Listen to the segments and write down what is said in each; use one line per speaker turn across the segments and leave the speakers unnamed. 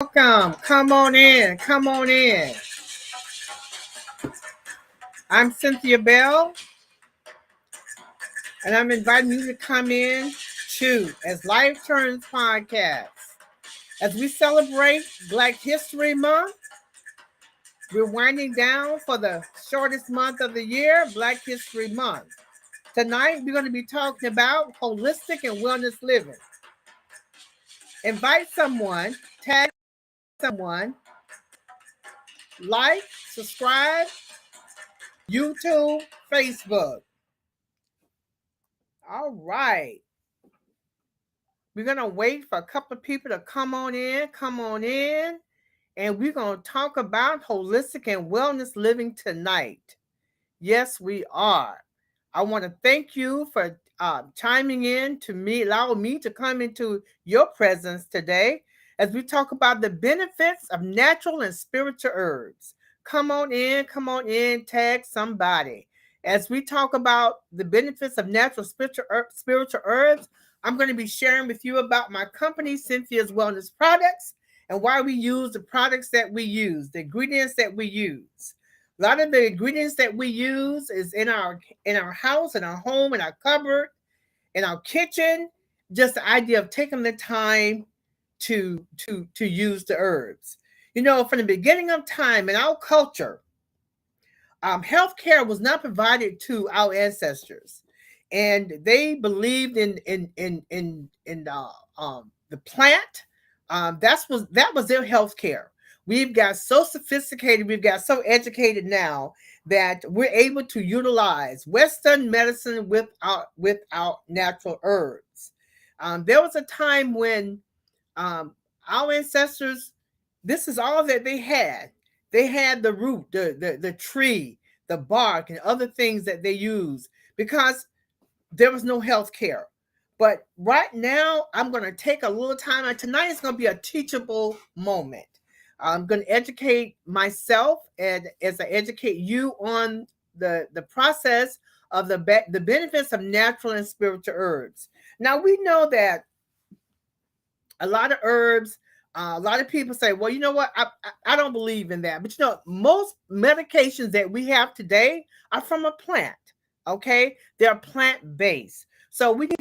Welcome. Come on in. Come on in. I'm Cynthia Bell, and I'm inviting you to come in to As Life Turns podcast. As we celebrate Black History Month, we're winding down for the shortest month of the year, Black History Month. Tonight, we're going to be talking about holistic and wellness living. Invite someone, tag someone, like, subscribe, YouTube, Facebook. All right. We're going to wait for a couple of people to come on in, and we're going to talk about holistic and wellness living tonight. Yes, we are. I want to thank you for chiming in to me, allow me to come into your presence today as we talk about the benefits of natural and spiritual herbs. Come on in, tag somebody. As we talk about the benefits of natural spiritual herbs, I'm going to be sharing with you about my company, Cynthia's Wellness Products, and why we use the products that we use, the ingredients that we use. A lot of the ingredients that we use is in our house, in our home, in our cupboard, in our kitchen. Just the idea of taking the time to use the herbs. You know, from the beginning of time in our culture, healthcare was not provided to our ancestors, and they believed in the plant. That was their healthcare. We've got so sophisticated, we've got so educated now that we're able to utilize Western medicine with our natural herbs. There was a time when our ancestors, this is all that they had. They had the root, the tree, the bark, and other things that they use because there was no health care. But right now, I'm going to take a little time. And tonight is going to be a teachable moment. I'm going to educate myself, and as I educate you on the process of the benefits of natural and spiritual herbs. Now, we know that a lot of herbs, a lot of people say, well, you know what? I don't believe in that. But you know, most medications that we have today are from a plant. Okay. They're plant based. So we need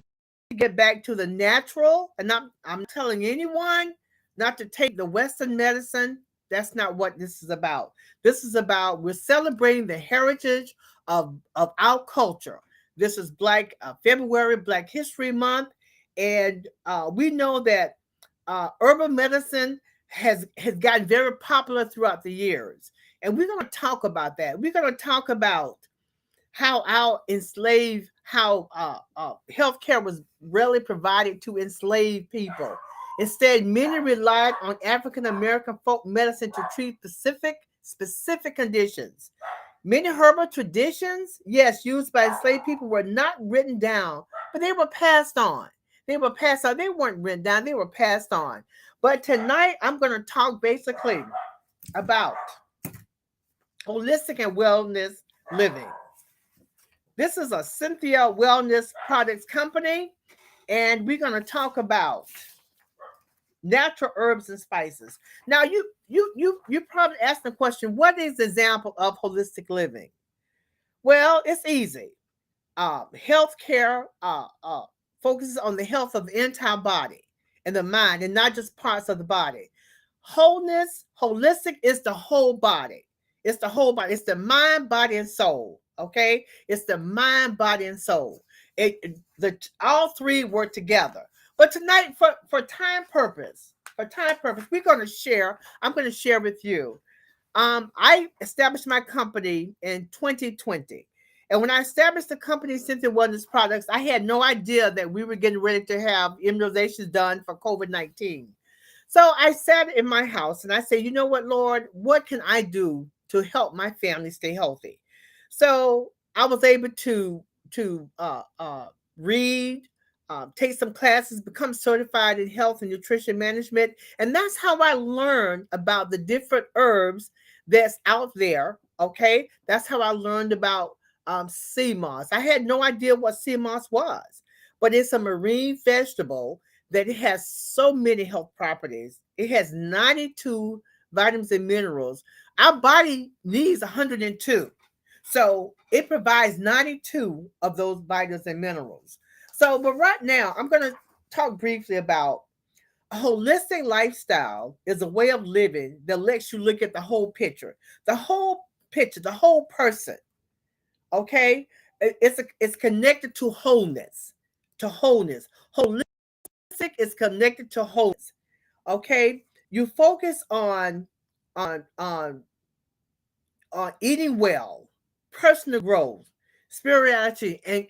to get back to the natural. And I'm telling anyone not to take the Western medicine. That's not what this is about. This is about, we're celebrating the heritage of our culture. This is February, Black History Month. And we know that herbal medicine has gotten very popular throughout the years. And we're going to talk about that. We're going to talk about how healthcare was really provided to enslaved people. Instead, many relied on African American folk medicine to treat specific conditions. Many herbal traditions, yes, used by enslaved people were not written down, but they were passed on. They were passed on. They weren't written down, they were passed on. But tonight, I'm going to talk basically about holistic and wellness living. This is a Cynthia Wellness Products company, and we're going to talk about natural herbs and spices. Now, you probably asked the question, what is the example of holistic living? Well, it's easy. Healthcare focuses on the health of the entire body and the mind, and not just parts of the body. Holistic is the whole body. It's the whole body. It's the mind, body, and soul. Okay, it's the mind, body, and soul. All three work together. But tonight, for time purpose, we're going to share. I'm going to share with you. I established my company in 2020. And when I established the company, Cynthia Wellness Products, I had no idea that we were getting ready to have immunizations done for COVID-19. So I sat in my house and I said, you know what, Lord, what can I do to help my family stay healthy? So I was able to read, take some classes, become certified in health and nutrition management. And that's how I learned about the different herbs that's out there. Okay. That's how I learned about sea moss. I had no idea what sea moss was, but it's a marine vegetable that it has so many health properties. It has 92 vitamins and minerals. Our body needs 102. So it provides 92 of those vitamins and minerals. So, but right now, I'm going to talk briefly about a holistic lifestyle is a way of living that lets you look at the whole picture, the whole person. Okay, it's connected to wholeness, Holistic is connected to wholeness. Okay, you focus on on eating well, personal growth, spirituality, and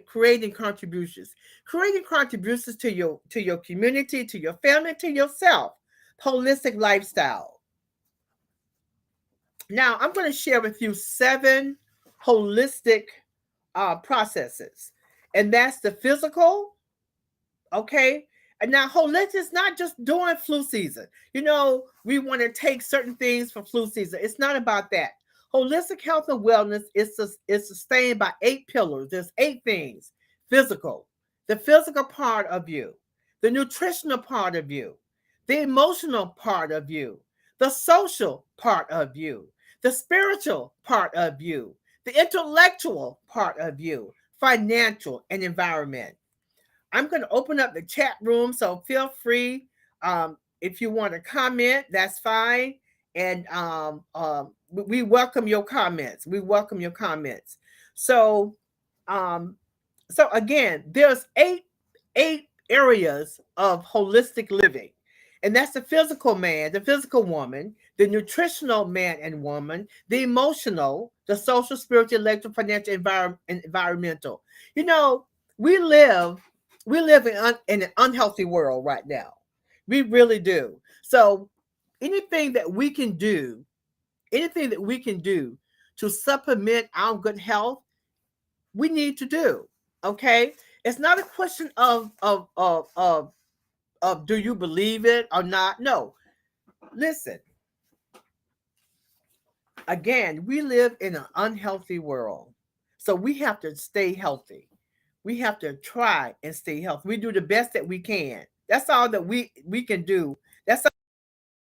creating contributions to your community, to your family, to yourself. Holistic lifestyle. Now, I'm going to share with you 7 holistic processes, and that's the physical. Okay. And now holistic is not just during flu season. You know, we want to take certain things for flu season. It's not about that. Holistic health and wellness is sustained by 8 pillars. There's 8 things. Physical, the physical part of you, the nutritional part of you, the emotional part of you, the social part of you, the spiritual part of you, the intellectual part of you, financial and environment. I'm going to open up the chat room, so feel free. If you want to comment, that's fine. And we welcome your comments. We welcome your comments. So, um, so again, there's eight areas of holistic living, and that's the physical man, the physical woman, the nutritional man and woman, the emotional, the social, spiritual, electoral, financial, environmental. You know, we live in an unhealthy world right now. We really do. So anything that we can do, anything that we can do to supplement our good health, we need to do. Okay, it's not a question of do you believe it or not. No, listen. Again, we live in an unhealthy world, so we have to stay healthy. We have to try and stay healthy. We do the best that we can. That's all that we can do. That's all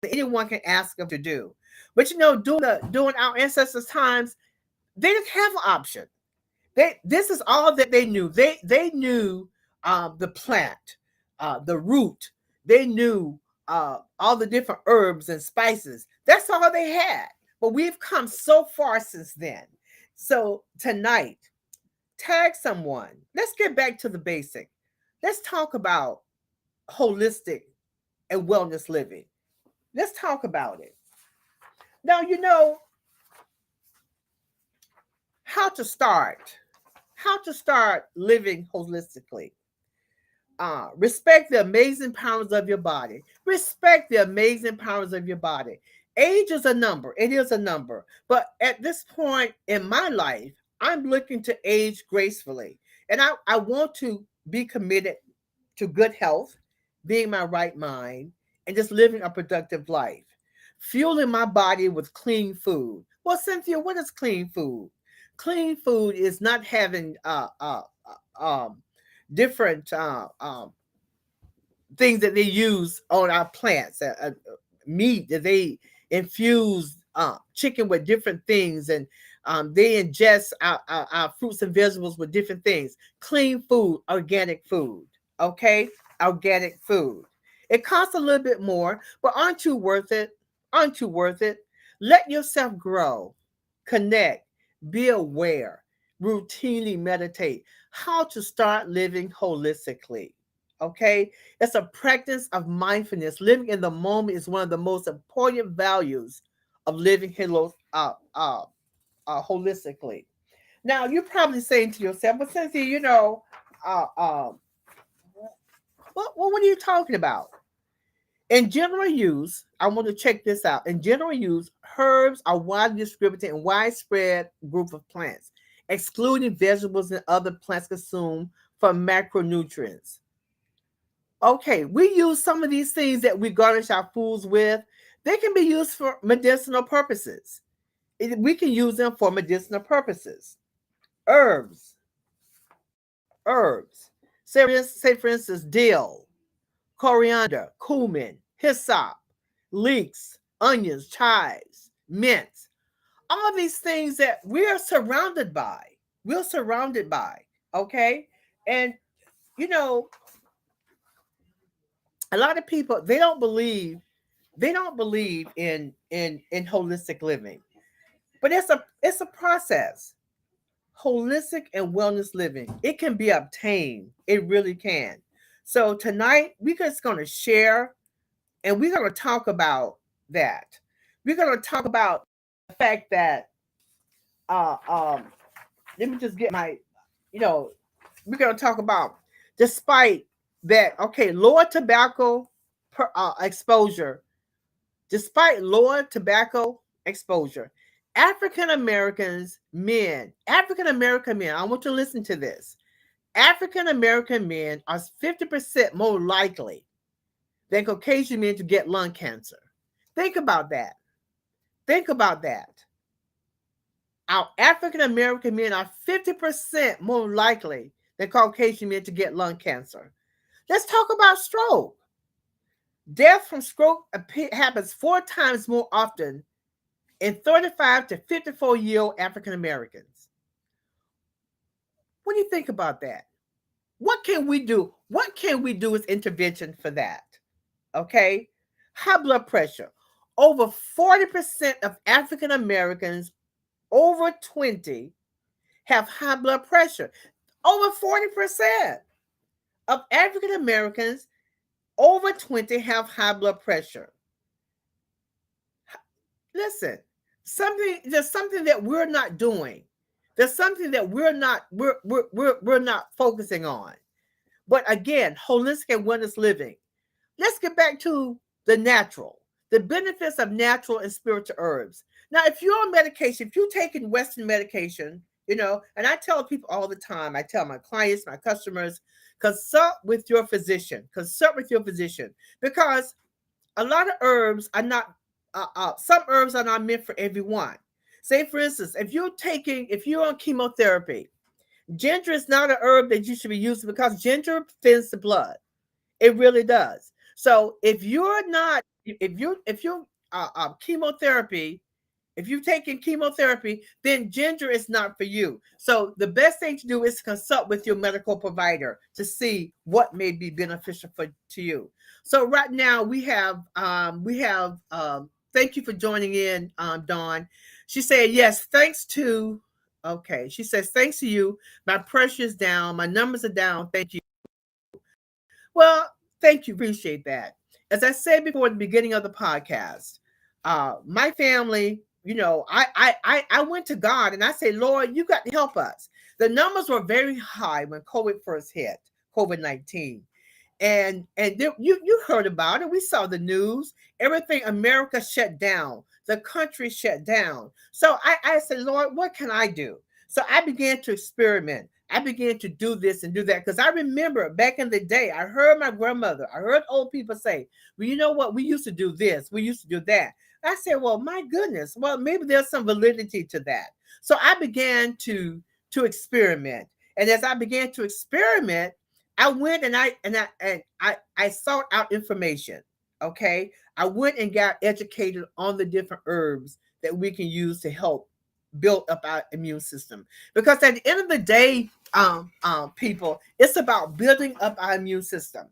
that anyone can ask them to do. But you know, during our ancestors' times, they didn't have an option. This is all that they knew. They knew the plant, the root. They knew all the different herbs and spices. That's all they had. But we've come so far since then. So tonight, tag someone. Let's get back to the basic. Let's talk about holistic and wellness living. Let's talk about it. Now, you know how to start. How to start living holistically. Respect the amazing powers of your body. Respect the amazing powers of your body. Age is a number. It is a number. But at this point in my life, I'm looking to age gracefully. And I want to be committed to good health, being my right mind, and just living a productive life. Fueling my body with clean food. Well, Cynthia, what is clean food? Clean food is not having different things that they use on our plants, meat that they infuse chicken with different things, and they ingest our fruits and vegetables with different things. Clean food, organic food, okay? Organic food. It costs a little bit more, but aren't you worth it? Aren't you worth it? Let yourself grow, connect, be aware, routinely meditate. How to start living holistically. Okay, it's a practice of mindfulness. Living in the moment is one of the most important values of living holistically. Now, you're probably saying to yourself, "But Cynthia, you know, uh, uh, what are you talking about?" In general use, I want to check this out. In general use, herbs are widely distributed in widespread group of plants, excluding vegetables and other plants consumed for macronutrients. Okay, we use some of these things that we garnish our foods with. They can be used for medicinal purposes. We can use them for medicinal purposes. Herbs, herbs. Say for instance, dill, coriander, cumin, hyssop, leeks, onions, chives, mint. All these things that we are surrounded by. We're surrounded by. Okay. And you know, a lot of people they don't believe in holistic living. But it's a process. Holistic and wellness living. It can be obtained. It really can. So tonight we're just going to share and we're going to talk about that. We're going to talk about the fact that uh um let me just get my you know we're going to talk about despite that lower tobacco exposure. Despite lower tobacco exposure, African American men, I want you to listen to this. African American men are 50% more likely than Caucasian men to get lung cancer. Think about that. Think about that. Our African American men are 50% more likely than Caucasian men to get lung cancer. Let's talk about stroke. Death from stroke happens 4 times more often in 35 to 54-year-old African Americans. What do you think about that? What can we do? What can we do as intervention for that? Okay. High blood pressure. Over 40% of African Americans over 20 have high blood pressure. Over 40% of African Americans over 20 have high blood pressure. Listen, there's something that we're not doing. There's something that we're not focusing on. But again, holistic and wellness living. Let's get back to the natural, the benefits of natural and spiritual herbs. Now, if you're on medication, if you're taking Western medication, and I tell people all the time, I tell my clients, my customers, consult with your physician. Consult with your physician because a lot of herbs are not. Some herbs are not meant for everyone. Say, for instance, if you're on chemotherapy, ginger is not a herb that you should be using because ginger thins the blood. It really does. So if you're chemotherapy, if you're taking chemotherapy, then ginger is not for you. So the best thing to do is consult with your medical provider to see what may be beneficial to you. So right now we have thank you for joining in, Dawn. She said yes, thanks to okay. She says thanks to you, my pressure is down, my numbers are down. Thank you. Well, thank you. Appreciate that. As I said before at the beginning of the podcast, my family, I went to God and I said, Lord, you got to help us. The numbers were very high when COVID first hit, COVID-19. You heard about it. We saw the news. Everything, America shut down. The country shut down. So I said, Lord, what can I do? So I began to experiment. I began to do this and do that because I remember back in the day, I heard my grandmother, I heard old people say, well, you know what? We used to do this. We used to do that. I said, well, my goodness. Well, maybe there's some validity to that. So I began to experiment. And as I began to experiment, I went and I sought out information. Okay. I went and got educated on the different herbs that we can use to help build up our immune system. Because at the end of the day, people, it's about building up our immune system.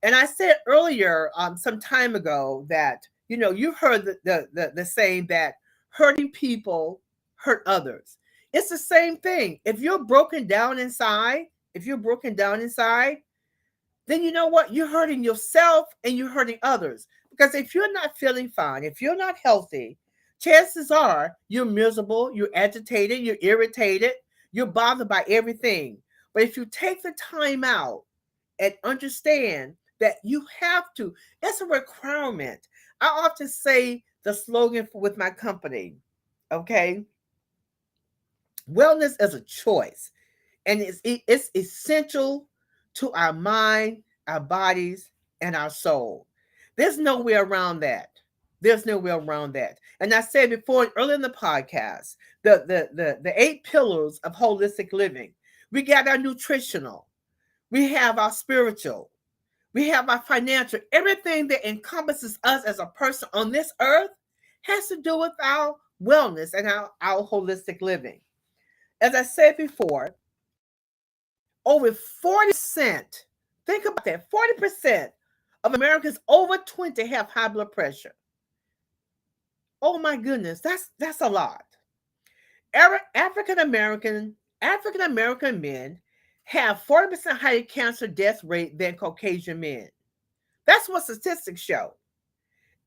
And I said earlier, some time ago, that you've heard the saying that hurting people hurt others. It's the same thing. If you're broken down inside, then you know what? You're hurting yourself and you're hurting others. Because if you're not feeling fine, if you're not healthy, chances are you're miserable, you're agitated, you're irritated, you're bothered by everything. But if you take the time out and understand that you have to, it's a requirement. I often say the slogan with my company, okay? Wellness is a choice, and it's essential to our mind, our bodies, and our soul. There's no way around that. There's no way around that. And I said before, earlier in the podcast, the 8 pillars of holistic living. We got our nutritional. We have our spiritual. We have our financial. Everything that encompasses us as a person on this earth has to do with our wellness and our holistic living. As I said before, over 40%, think about that, 40% of Americans over 20 have high blood pressure. Oh my goodness, that's a lot. African American men have 40% higher cancer death rate than Caucasian men. That's what statistics show.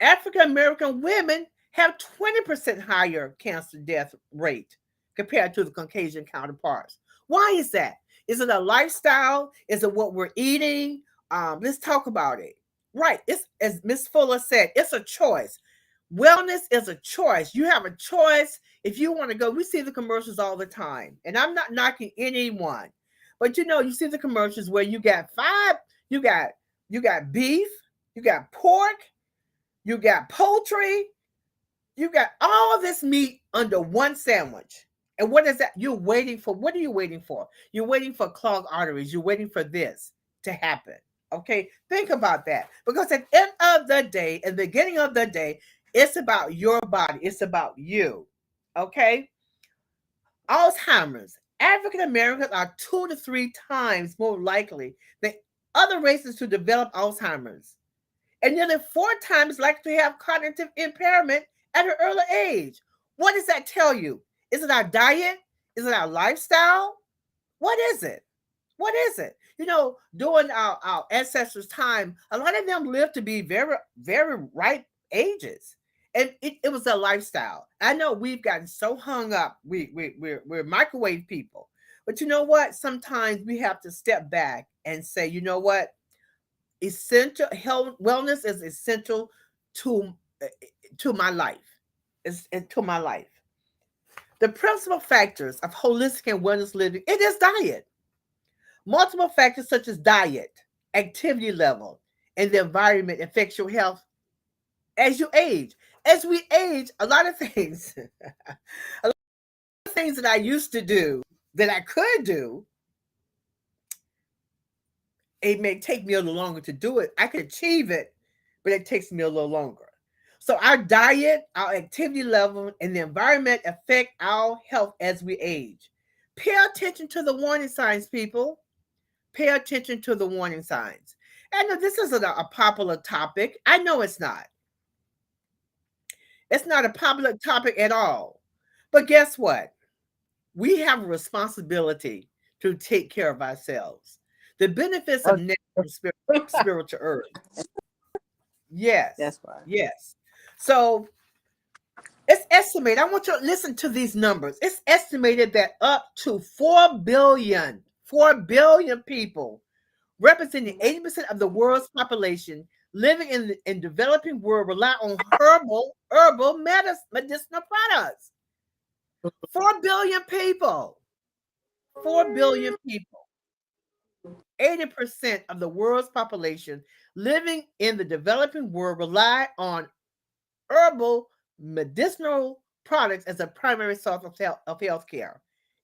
African American women have 20% higher cancer death rate compared to the Caucasian counterparts. Why is that? Is it a lifestyle? Is it what we're eating? Let's talk about it. Right. It's, as Miss Fuller said, it's a choice. Wellness is a choice. You have a choice if you want to go. We see the commercials all the time, and I'm not knocking anyone, but you see the commercials where you got beef, you got pork, you got poultry, you got all this meat under one sandwich. And what is that? You're waiting for, what are you waiting for? You're waiting for clogged arteries. You're waiting for this to happen. Okay, think about that. Because at the end of the day, at the beginning of the day, it's about your body. It's about you. Okay? Alzheimer's. African Americans are 2 to 3 times more likely than other races to develop Alzheimer's, and nearly 4 times likely to have cognitive impairment at an early age. What does that tell you? Is it our diet? Is it our lifestyle? What is it? What is it? During our ancestors' time, a lot of them lived to be very, very ripe ages. And it was a lifestyle. I know we've gotten so hung up. We're microwave people. But you know what? Sometimes we have to step back and say, you know what? Essential health wellness is essential to my life. It's to my life. The principal factors of holistic and wellness living, it is diet. Multiple factors such as diet, activity level, and the environment affects your health as you age. As we age, a lot of things, a lot of things that I used to do, that I could do, it may take me a little longer to do it. I could achieve it, but it takes me a little longer. So our diet, our activity level, and the environment affect our health as we age. Pay attention to the warning signs, people. Pay attention to the warning signs. And this isn't a popular topic. I know it's not. It's not a popular topic at all. But guess what? We have a responsibility to take care of ourselves. The benefits of natural spiritual herbs. Yes.
That's right.
Yes. So it's estimated, I want you to listen to these numbers. It's estimated that up to 4 billion people, representing 80% of the world's population, living in developing world, rely on herbal medicinal products. 4 billion people. 4 billion people. 80% of the world's population living in the developing world rely on herbal medicinal products as a primary source of health care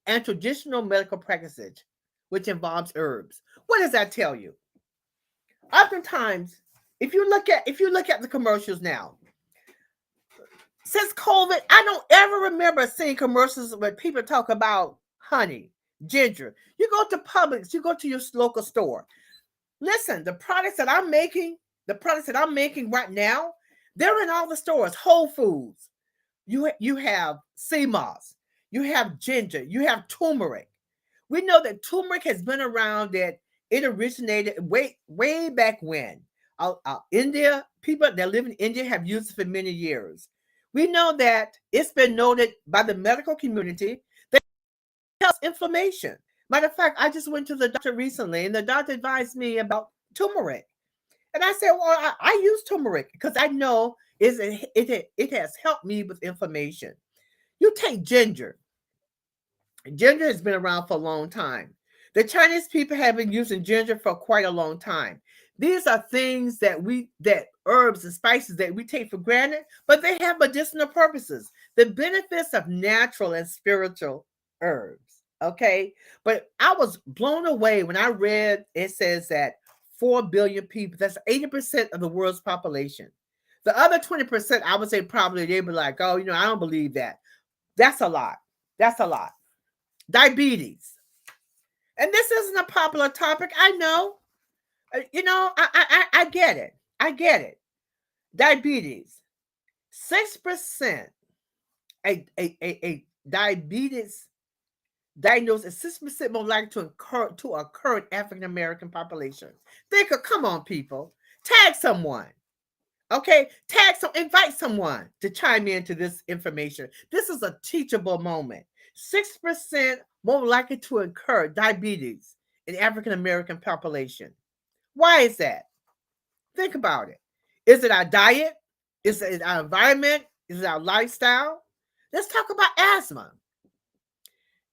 and traditional medical practices, which involves herbs. What does that tell you? Oftentimes, if you look at the commercials now, since COVID, I don't ever remember seeing commercials where people talk about honey, ginger. You go to Publix, you go to your local store. Listen, the products that I'm making right now, they're in all the stores. Whole Foods. You have sea moss, you have ginger, you have turmeric. We know that turmeric has been around, that it originated way back when. India, people that live in India have used it for many years. We know that it's been noted by the medical community that it helps inflammation. Matter of fact, I just went to the doctor recently, and the doctor advised me about turmeric. And I said, well, I use turmeric because I know it has helped me with inflammation. You take ginger. Ginger has been around for a long time. The Chinese people have been using ginger for quite a long time. These are things that herbs and spices that we take for granted, but they have medicinal purposes. The benefits of natural and spiritual herbs. Okay. But I was blown away when I read it says that 4 billion people, that's 80% of the world's population. The other 20%, I would say probably they'd be like, oh, I don't believe that. That's a lot. That's a lot. Diabetes. And this isn't a popular topic. I know. I get it. I get it. Diabetes. 6%. A diabetes diagnosis is 6% more likely to occur in African American population. Come on, people. Tag someone. Okay, invite someone to chime into this information. This is a teachable moment. 6% more likely to incur diabetes in African American population. Why is that? Think about it. Is it our diet? Is it our environment? Is it our lifestyle? Let's talk about asthma.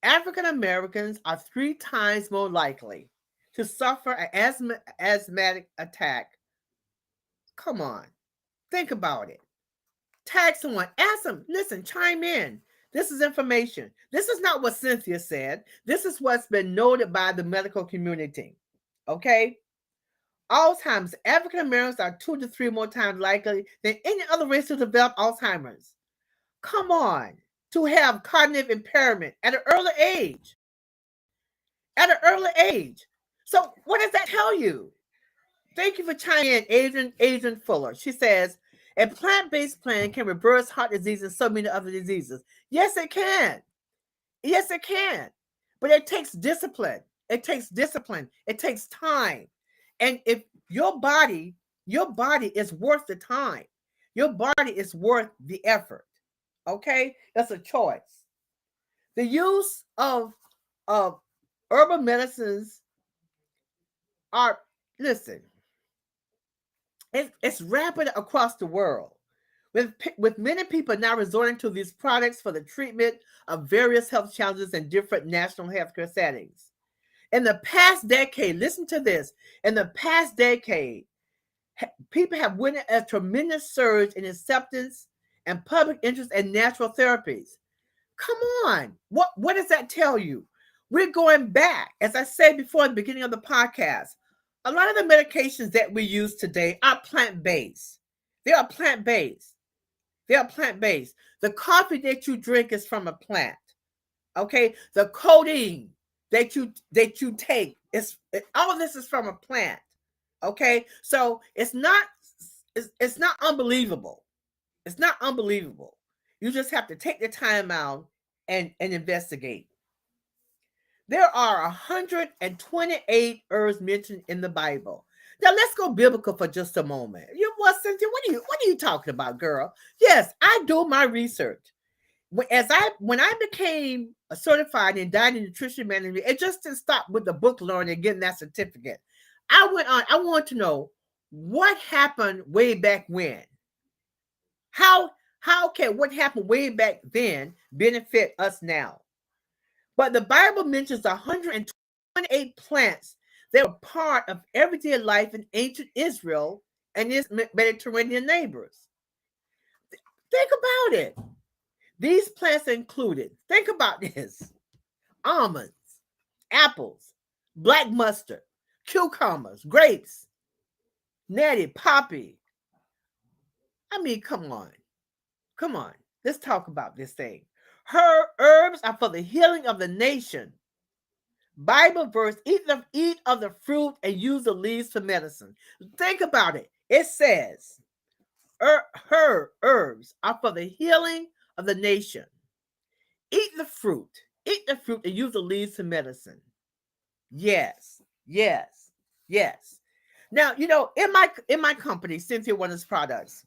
African Americans are 3 times more likely to suffer an asthmatic attack. Come on. Think about it. Tag someone. Ask them. Listen, chime in. This is information. This is not what Cynthia said. This is what's been noted by the medical community. Okay? Alzheimer's. African Americans are 2 to 3 more times likely than any other race to develop Alzheimer's. Come on. To have cognitive impairment at an early age. At an early age. So what does that tell you? Thank you for chiming in, Adrian Fuller. She says, a plant-based plan can reverse heart disease and so many other diseases. Yes, it can. Yes, it can. But it takes discipline. It takes discipline. It takes time. And if your body is worth the time. Your body is worth the effort. Okay? That's a choice. The use of herbal medicines are, listen, it's rampant across the world, with many people now resorting to these products for the treatment of various health challenges in different national healthcare settings. In the past decade, listen to this, in the past decade, people have witnessed a tremendous surge in acceptance and public interest in natural therapies. Come on. What does that tell you? We're going back. As I said before at the beginning of the podcast, a lot of the medications that we use today are plant-based. They are plant-based. They are plant-based. The coffee that you drink is from a plant. Okay? The codeine that you take all of this is from a plant. Okay? So it's not unbelievable. It's not unbelievable. You just have to take the time out and investigate. There are 128 herbs mentioned in the Bible. Now let's go biblical for just a moment. Cynthia, what are you talking about, girl? Yes, I do my research. When I became a certified in diet and nutrition management, it just didn't stop with the book learning and getting that certificate. I went on. I want to know what happened way back when. How can what happened way back then benefit us now? But the Bible mentions 128 plants that were part of everyday life in ancient Israel and its Mediterranean neighbors. Think about it. These plants included, think about this, almonds, apples, black mustard, cucumbers, grapes, nettie, poppy. I mean, come on. Come on. Let's talk about this thing. Her herbs are for the healing of the nation. Bible verse, eat of the fruit and use the leaves for medicine. Think about it. It says, her herbs are for the healing of the nation. Eat the fruit and use the leaves for medicine. Yes, yes, yes. Now, in my company, Cynthia Wellness Products,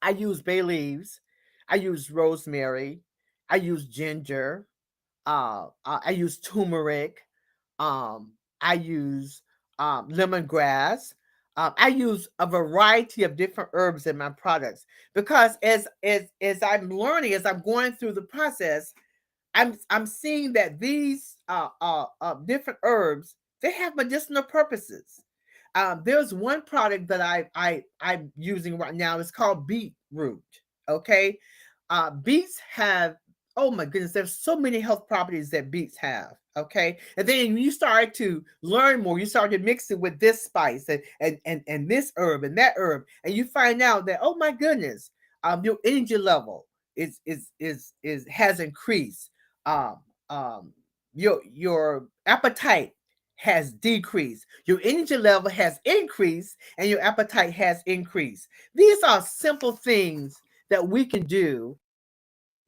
I use bay leaves, I use rosemary, I use ginger, I use turmeric, I use lemongrass. I use a variety of different herbs in my products because as I'm learning, as I'm going through the process, I'm seeing that these different herbs, they have medicinal purposes. There's one product that I'm using right now. It's called beetroot. Okay, beets have Oh my goodness, there's so many health properties that beets have. Okay. And then you start to learn more, you start to mix it with this spice and this herb and that herb, and you find out that, oh my goodness, your energy level is has increased. Um, your appetite has decreased, your energy level has increased, and your appetite has increased. These are simple things that we can do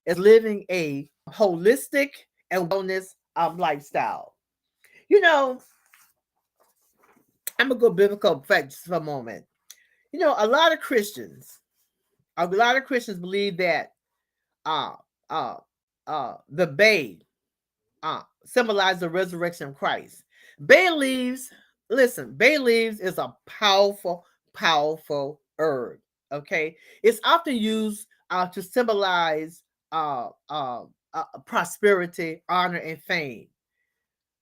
as living a holistic and wellness lifestyle. You know, I'm gonna go biblical facts for a moment. You know, a lot of Christians believe that uh uh the bay symbolize the resurrection of Christ. Bay leaves, listen, bay leaves is a powerful, powerful herb. Okay, it's often used to symbolize prosperity, honor, and fame.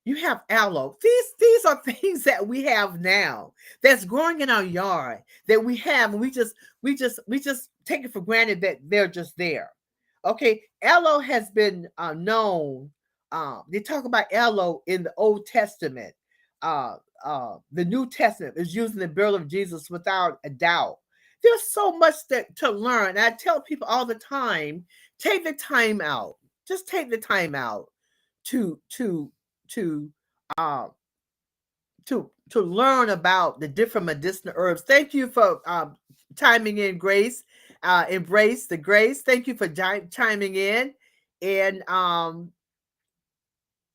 You have aloe. These are things that we have now that's growing in our yard that we have, and we just take it for granted that they're just there. Okay, aloe has been known. They talk about aloe in the Old Testament. The New Testament is using the birth of Jesus without a doubt. There's so much to learn. I tell people all the time, take the time out. Just take the time out to to uh, to learn about the different medicinal herbs. Thank you for chiming in, Grace. Embrace the grace. Thank you for chiming in. And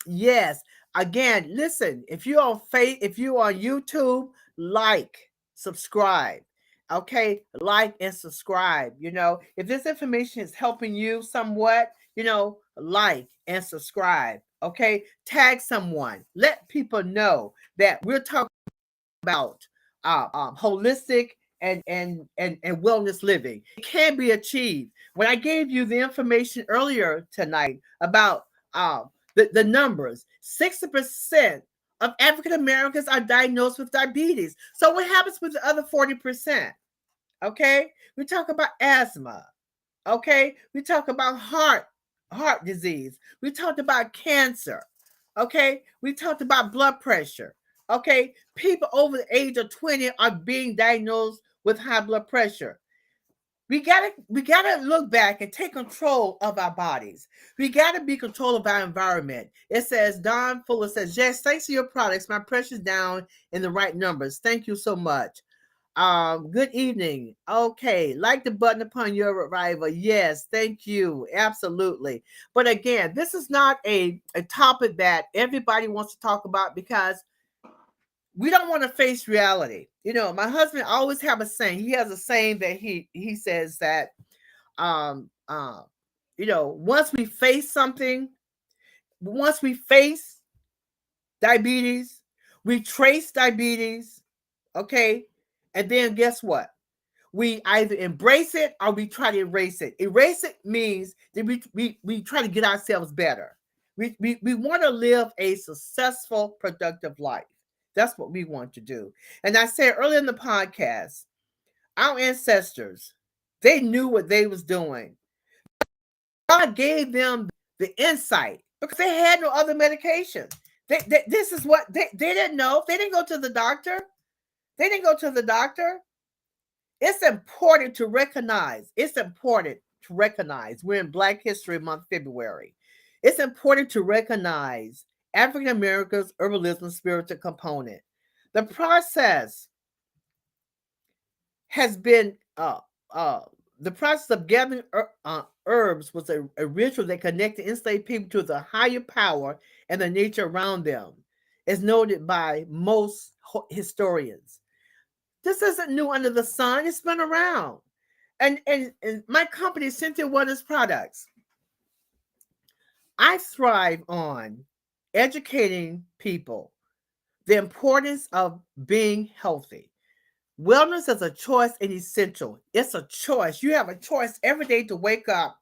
yes, again, listen. If you on YouTube, like, subscribe. Okay, like and subscribe. You know, if this information is helping you somewhat, you know, like and subscribe. Okay, tag someone. Let people know that we're talking about holistic and wellness living. It can be achieved. When I gave you the information earlier tonight about the numbers, 60% of African Americans are diagnosed with diabetes. So what happens with the other 40%? Okay, we talk about asthma. Okay, we talk about heart disease. We talked about cancer. Okay, we talked about blood pressure. Okay, people over the age of 20 are being diagnosed with high blood pressure. We gotta look back and take control of our bodies. We gotta be control of our environment. It says Don Fuller says, yes, thanks to your products, my pressure's down in the right numbers. Thank you so much. Good evening. Okay, like the button upon your arrival. Yes, thank you. Absolutely. But again, this is not a topic that everybody wants to talk about because we don't want to face reality. You know, my husband always have a saying. He has a saying that he says that um uh you know, once we face something, once we face diabetes, we trace diabetes, okay? And then guess what? We either embrace it or we try to erase it. Erase it means that we try to get ourselves better. We want to live a successful, productive life. That's what we want to do. And I said earlier in the podcast, our ancestors, they knew what they was doing. God gave them the insight because they had no other medication. This is what they didn't know. They didn't go to the doctor. They didn't go to the doctor. It's important to recognize. It's important to recognize. We're in Black History Month, February. It's important to recognize African Americans' herbalism spiritual component. The process has been the process of gathering herbs was a ritual that connected enslaved people to the higher power and the nature around them, as noted by most historians. This isn't new under the sun. It's been around. And my company, Cynthia Wellness Products, I thrive on educating people the importance of being healthy. Wellness is a choice and essential. It's a choice. You have a choice every day to wake up.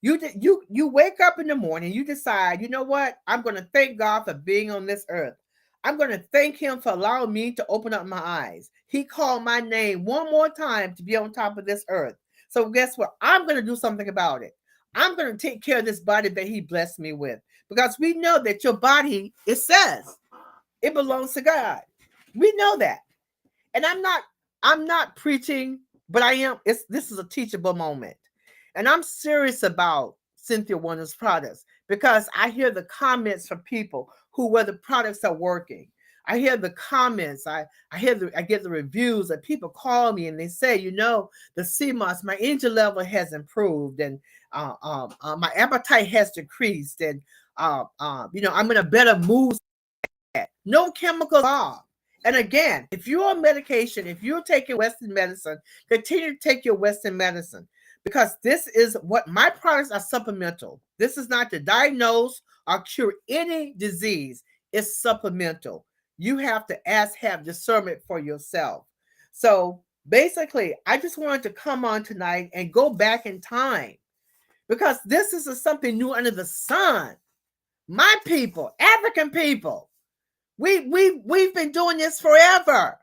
You wake up in the morning, you decide, you know what? I'm going to thank God for being on this earth. I'm going to thank him for allowing me to open up my eyes. He called my name one more time to be on top of this earth. So guess what? I'm going to do something about it. I'm going to take care of this body that he blessed me with. Because we know that your body, it says, it belongs to God. We know that. And I'm not preaching, but I am. This is a teachable moment. And I'm serious about Cynthia Warner's products because I hear the comments from people where the products are working. I hear the comments. I get the reviews that people call me and they say, the CMOS, my energy level has improved and my appetite has decreased and I'm in a better mood. No chemicals involved. And again, if you're on medication, if you're taking Western medicine, continue to take your Western medicine because this is what my products are supplemental. This is not to diagnose or cure any disease. It's supplemental. You have to have discernment for yourself. So basically, I just wanted to come on tonight and go back in time because this is something new under the sun. My people, African people, we've been doing this forever.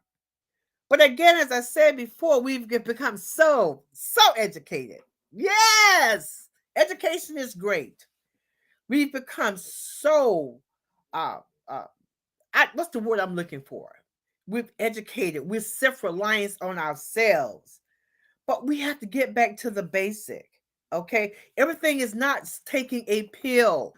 But again, as I said before, we've become so educated. Yes, education is great. We've become so what's the word I'm looking for? We've educated. We're self-reliant on ourselves. But we have to get back to the basic. Okay, everything is not taking a pill.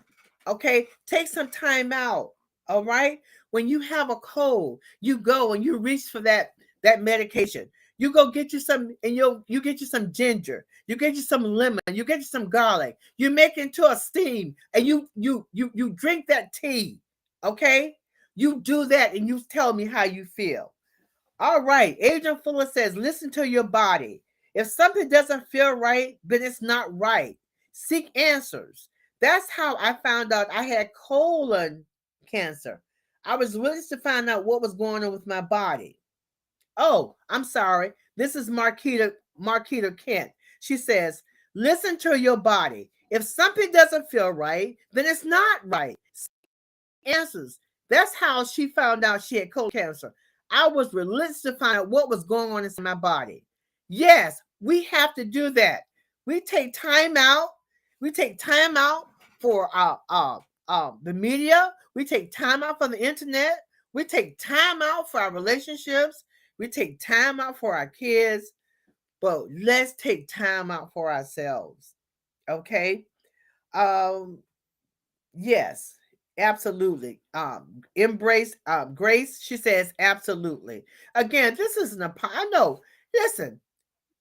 Okay, take some time out. All right, when you have a cold, you go and you reach for that medication. You go get you some, and you get you some ginger. You get you some lemon. You get you some garlic. You make it into a steam, and you drink that tea. Okay, you do that, and you tell me how you feel. All right, Agent Fuller says, listen to your body. If something doesn't feel right, then it's not right. Seek answers. That's how I found out I had colon cancer. I was willing to find out what was going on with my body. Oh, I'm sorry. This is Marquita Kent. She says, listen to your body. If something doesn't feel right, then it's not right. Answers. That's how she found out she had colon cancer. I was relentless to find out what was going on in my body. Yes, we have to do that. We take time out. We take time out for the media. We take time out for the internet. We take time out for our relationships. We take time out for our kids. But let's take time out for ourselves. Okay? Yes. Absolutely. Embrace Grace. She says absolutely. Again, this isn't I know. Listen,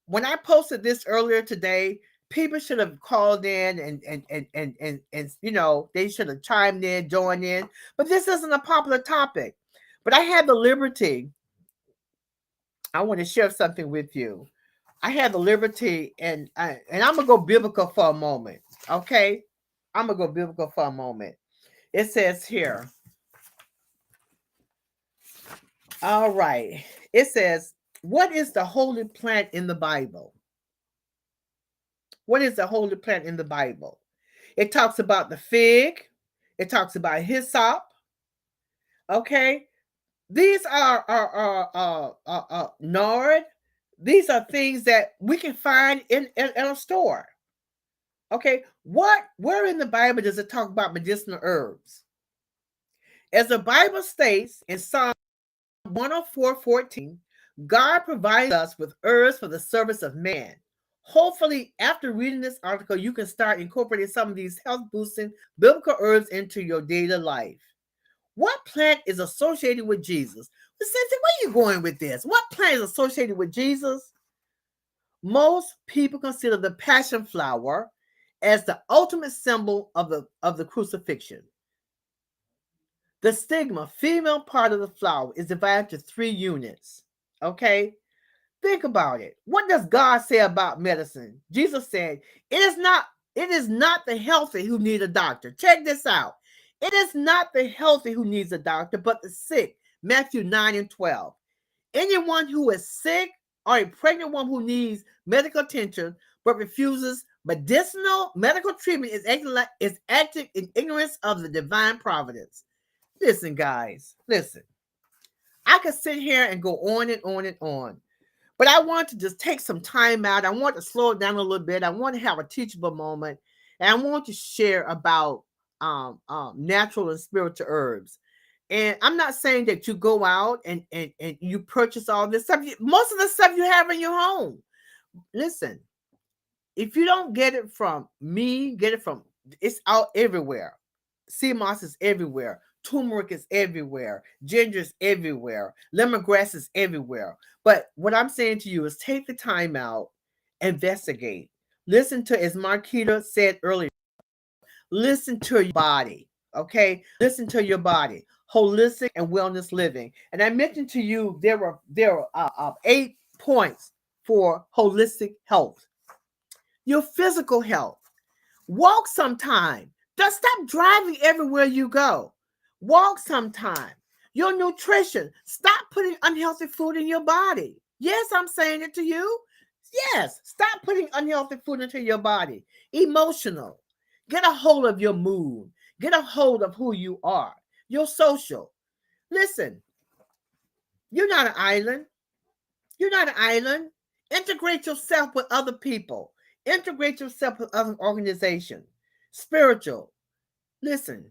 when I posted this earlier today, people should have called in and they should have chimed in, joined in. But this isn't a popular topic. But I had the liberty. I want to share something with you. I had the liberty, and I'm gonna go biblical for a moment. Okay, I'm gonna go biblical for a moment. It says here, all right, it says, what is the holy plant in the Bible? What is the holy plant in the Bible? It talks about the fig. It talks about hyssop. Okay, these are nard. These are things that we can find in a store. Okay, where in the Bible does it talk about medicinal herbs? As the Bible states in Psalm 104:14, God provides us with herbs for the service of man. Hopefully, after reading this article, you can start incorporating some of these health-boosting biblical herbs into your daily life. What plant is associated with Jesus? Well, Cynthia, where are you going with this? What plant is associated with Jesus? Most people consider the passion flower as the ultimate symbol of the crucifixion. The stigma, female part of the flower, is divided into 3 units. Okay? Think about it. What does God say about medicine? Jesus said, it is not the healthy who need a doctor. Check this out. It is not the healthy who needs a doctor, but the sick. Matthew 9:12. Anyone who is sick or a pregnant one who needs medical attention but refuses medical treatment is acting in ignorance of the divine providence. Listen, guys, listen. I could sit here and go on and on and on, but I want to just take some time out. I want to slow it down a little bit. I want to have a teachable moment. And I want to share about natural and spiritual herbs. And I'm not saying that you go out and you purchase all this stuff. Most of the stuff you have in your home. Listen, if you don't get it from me, get it from, it's out everywhere. Sea moss is everywhere. Turmeric is everywhere. Ginger is everywhere. Lemongrass is everywhere. But what I'm saying to you is take the time out, investigate. Listen to, as Marquita said earlier, listen to your body. Okay? Listen to your body. Holistic and wellness living. And I mentioned to you there are 8 points for holistic health. Your physical health. Walk sometime. Just stop driving everywhere you go. Walk sometime. Your nutrition. Stop putting unhealthy food in your body. Yes, I'm saying it to you. Yes, stop putting unhealthy food into your body. Emotional. Get a hold of your mood. Get a hold of who you are. Your social. Listen, you're not an island. You're not an island. Integrate yourself with other people. Integrate yourself with other organizations. Spiritual. Listen,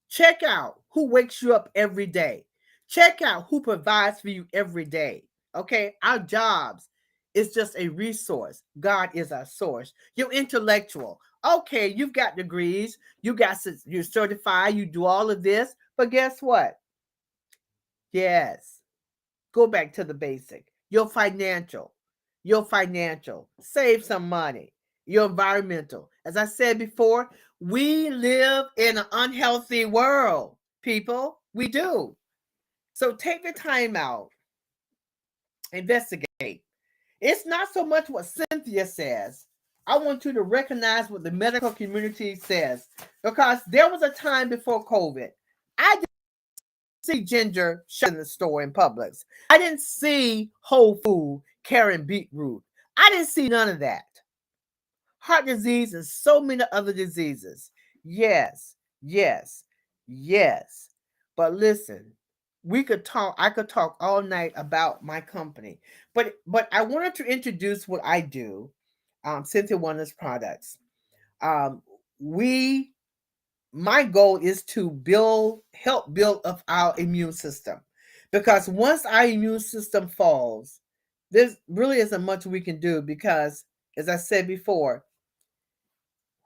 check out who wakes you up every day. Check out who provides for you every day. Okay? Our jobs is just a resource. God is our source. You're intellectual. Okay, you've got degrees. You're certified. You do all of this. But guess what? Yes. Go back to the basic. Your financial. Save some money. Your environmental. As I said before, we live in an unhealthy world, people. We do. So take the time out. Investigate. It's not so much what Cynthia says. I want you to recognize what the medical community says. Because there was a time before COVID. I didn't see ginger in the store in Publix. I didn't see Whole Food carrying beetroot. I didn't see none of that. Heart disease and so many other diseases. Yes, yes, yes. But listen, I could talk all night about my company. But I wanted to introduce what I do, Cynthia Wellness Products. Um, we My goal is to help build up our immune system. Because once our immune system falls, there really isn't much we can do because, as I said before,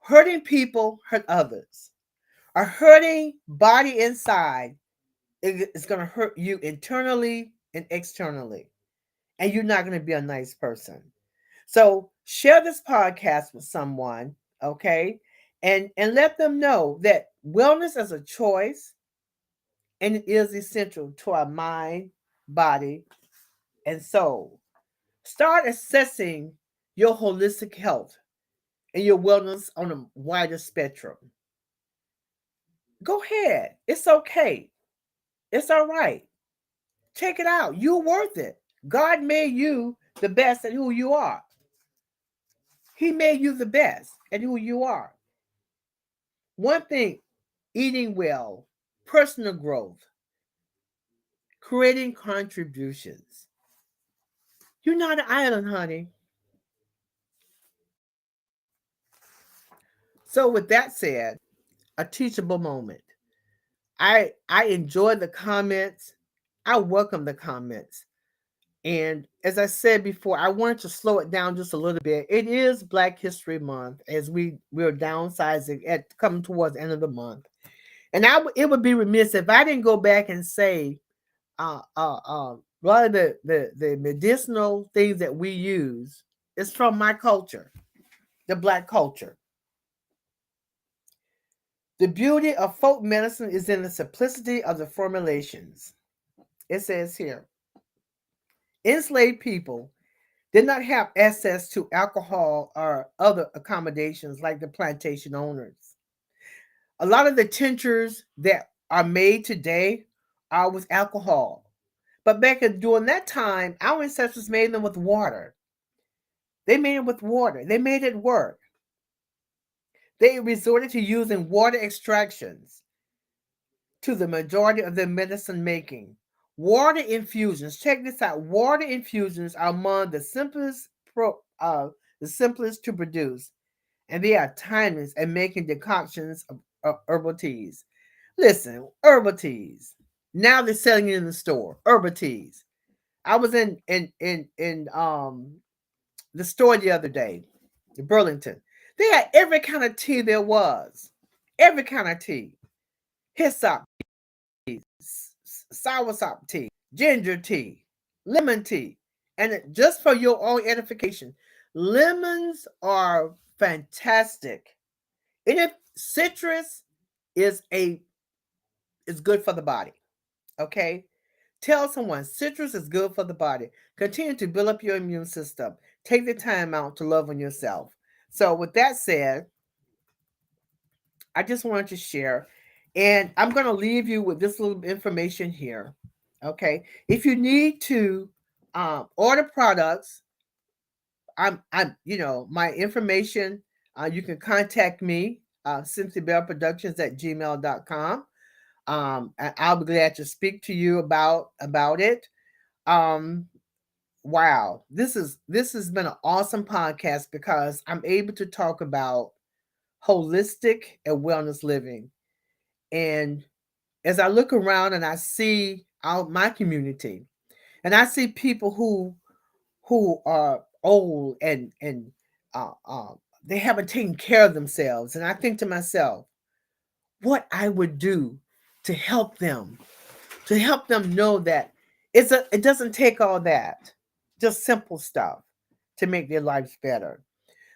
hurting people hurt others. A hurting body inside is going to hurt you internally and externally. And you're not going to be a nice person. So share this podcast with someone, okay? And let them know that wellness is a choice and it is essential to our mind, body, and soul. Start assessing your holistic health and your wellness on a wider spectrum. Go ahead. It's okay. It's all right. Check it out. You're worth it. God made you the best at who you are. He made you the best at who you are. One thing, eating well, personal growth, creating contributions. You're not an island, honey. So with that said, a teachable moment. I enjoy the comments. I welcome the comments. And as I said before, I wanted to slow it down just a little bit. It is Black History Month as we're downsizing at coming towards the end of the month. And it would be remiss if I didn't go back and say a lot of the medicinal things that we use is from my culture, the Black culture. The beauty of folk medicine is in the simplicity of the formulations. It says here, enslaved people did not have access to alcohol or other accommodations like the plantation owners. A lot of the tinctures that are made today are with alcohol. But during that time, our ancestors made them with water. They made it with water. They made it work. They resorted to using water extractions to the majority of their medicine making. Water infusions. Check this out. Water infusions are among the simplest to produce and they are timeless at making decoctions of herbal teas. Listen, herbal teas. Now they're selling it in the store. Herbal teas. I was in the store the other day, in Burlington. They had every kind of tea there was. Every kind of tea. Hyssop tea, soursop tea, ginger tea, lemon tea. And just for your own edification, lemons are fantastic. And if citrus is good for the body. Okay? Tell someone citrus is good for the body. Continue to build up your immune system. Take the time out to love on yourself. So, with that said, I just wanted to share, and I'm going to leave you with this little information here. Okay, if you need to order products, my information. You can contact me, CynthiaBellProductions@gmail.com. I'll be glad to speak to you about it. Um, wow, this has been an awesome podcast because I'm able to talk about holistic and wellness living. And as I look around and I see out my community, and I see people who are old and uh, uh, they haven't taken care of themselves, and I think to myself, what I would do to help them, know that it doesn't take all that, just simple stuff to make their lives better.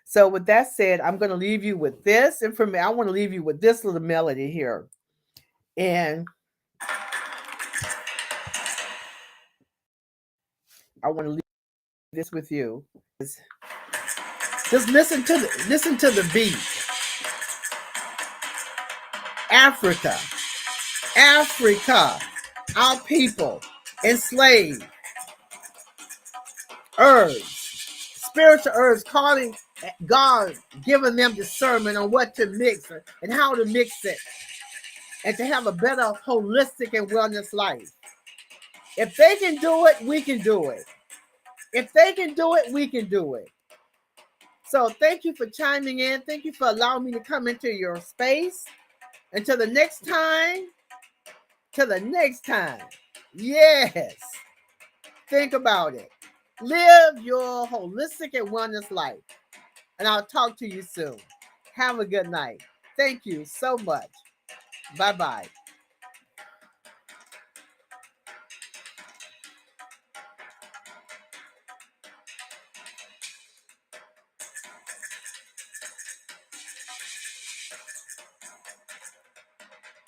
So with that said, I'm going to leave you with this information. I want to leave you with this little melody here. And I want to leave this with you. Just listen to the beat. Africa, our people enslaved, herbs, spiritual herbs, calling God, giving them discernment on what to mix and how to mix it, and to have a better holistic and wellness life. If they can do it, we can do it. If they can do it, we can do it. So thank you for chiming in. Thank you for allowing me to come into your space. Until the next time, yes, think about it. Live your holistic and wellness life. And I'll talk to you soon. Have a good night. Thank you so much. Bye-bye.